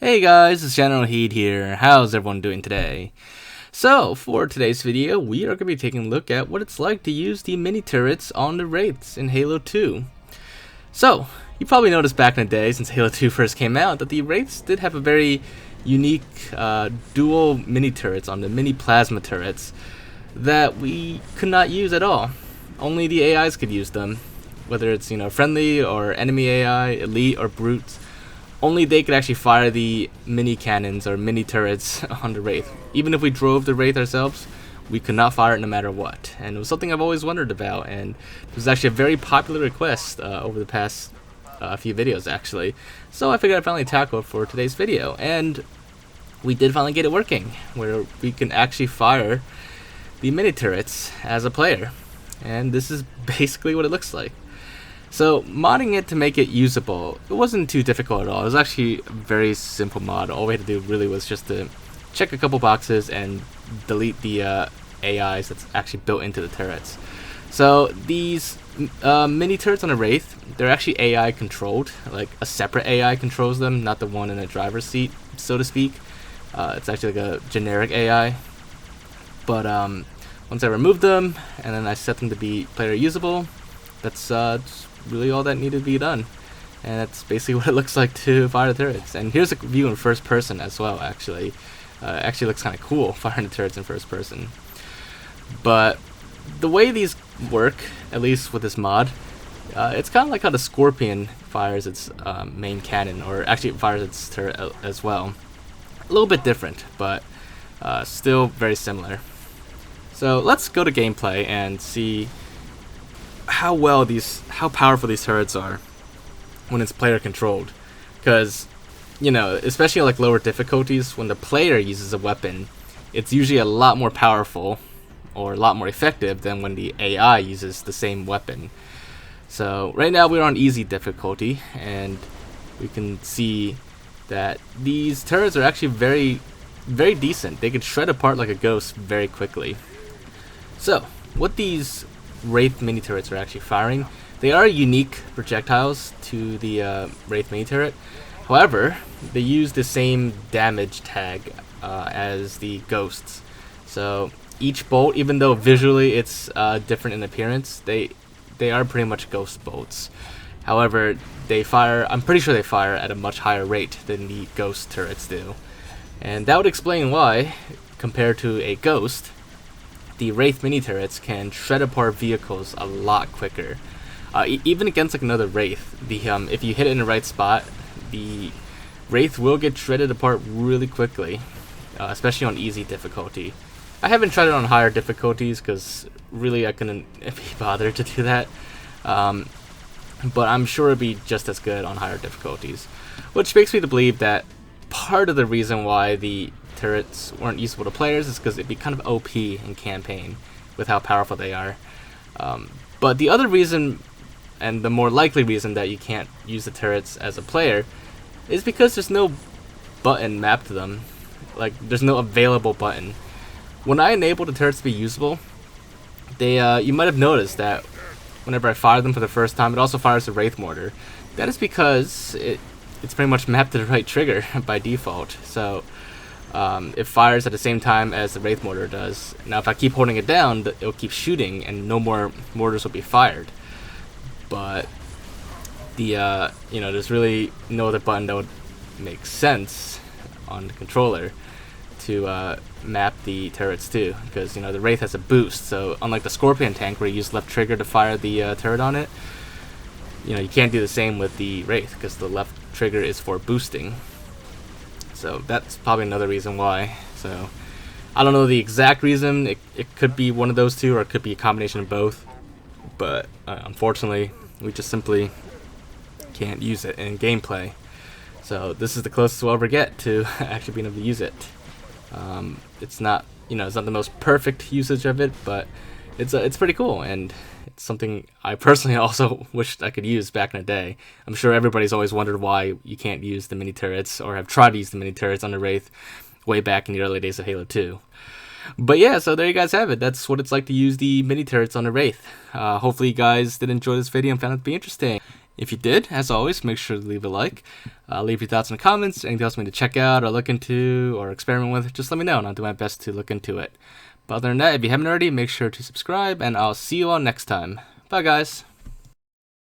Hey guys, it's Generalkidd here. How's everyone doing today? So, for today's video, we are going to be taking a look at what it's like to use the mini turrets on the Wraiths in Halo 2. So, you probably noticed back in the day, since Halo 2 first came out, that the Wraiths did have a very unique dual mini turrets on the mini plasma turrets that we could not use at all. Only the AIs could use them, whether it's friendly or enemy AI, elite or brutes. Only they could actually fire the mini cannons or mini turrets on the Wraith. Even if we drove the Wraith ourselves, we could not fire it no matter what. And it was something I've always wondered about, and it was actually a very popular request over the past few videos actually. So I figured I'd finally tackle it for today's video, and we did finally get it working, where we can actually fire the mini turrets as a player. And this is basically what it looks like. So, modding it to make it usable, it wasn't too difficult at all. It was actually a very simple mod. All we had to do really was just to check a couple boxes and delete the AIs that's actually built into the turrets. So, these mini turrets on a Wraith, they're actually AI controlled. Like, a separate AI controls them, not the one in the driver's seat, so to speak. It's actually like a generic AI. But once I removed them, and then I set them to be player usable, that's really all that needed to be done. And that's basically what it looks like to fire the turrets. And here's a view in first person as well, actually. Actually looks kind of cool, firing the turrets in first person. But the way these work, at least with this mod, it's kind of like how the Scorpion fires its main cannon, or actually it fires its turret as well. A little bit different, but still very similar. So let's go to gameplay and see how powerful these turrets are when it's player controlled. Because, especially like lower difficulties, when the player uses a weapon, it's usually a lot more powerful or a lot more effective than when the AI uses the same weapon. So right now we're on easy difficulty, and we can see that these turrets are actually very, very decent. They can shred apart like a ghost very quickly. So what these Wraith mini turrets are actually firing, they are unique projectiles to the Wraith mini turret. However, they use the same damage tag as the ghosts. So each bolt, even though visually it's different in appearance, they are pretty much ghost bolts. However, I'm pretty sure they fire at a much higher rate than the ghost turrets do. And that would explain why, compared to a ghost, the Wraith mini turrets can shred apart vehicles a lot quicker. Even against like another Wraith, if you hit it in the right spot, the Wraith will get shredded apart really quickly, especially on easy difficulty. I haven't tried it on higher difficulties because really I couldn't be bothered to do that. But I'm sure it'd be just as good on higher difficulties, which makes me to believe that part of the reason why the turrets weren't useful to players is because it'd be kind of OP in campaign with how powerful they are. But the other reason, and the more likely reason that you can't use the turrets as a player, is because there's no button mapped to them. Like, there's no available button. When I enable the turrets to be usable, you might have noticed that whenever I fire them for the first time, it also fires the Wraith mortar. That is because it's pretty much mapped to the right trigger by default. So it fires at the same time as the Wraith mortar does. Now if I keep holding it down, it'll keep shooting and no more mortars will be fired. But there's really no other button that would make sense on the controller to map the turrets to, because the Wraith has a boost. So unlike the Scorpion tank where you use left trigger to fire the turret on it, you can't do the same with the Wraith because the left trigger is for boosting. So that's probably another reason why. So I don't know the exact reason. It could be one of those two, or it could be a combination of both. But unfortunately, we just simply can't use it in gameplay. So this is the closest we'll ever get to actually being able to use it. It's not, it's not the most perfect usage of it, but it's pretty cool, and it's something I personally also wished I could use back in the day. I'm sure everybody's always wondered why you can't use the mini turrets, or have tried to use the mini turrets on the Wraith way back in the early days of Halo 2. But yeah, so there you guys have it. That's what it's like to use the mini turrets on the Wraith. Hopefully you guys did enjoy this video and found it to be interesting. If you did, as always, make sure to leave a like. Leave your thoughts in the comments. Anything else you want me to check out or look into or experiment with, just let me know and I'll do my best to look into it. But other than that, if you haven't already, make sure to subscribe and I'll see you all next time. Bye guys.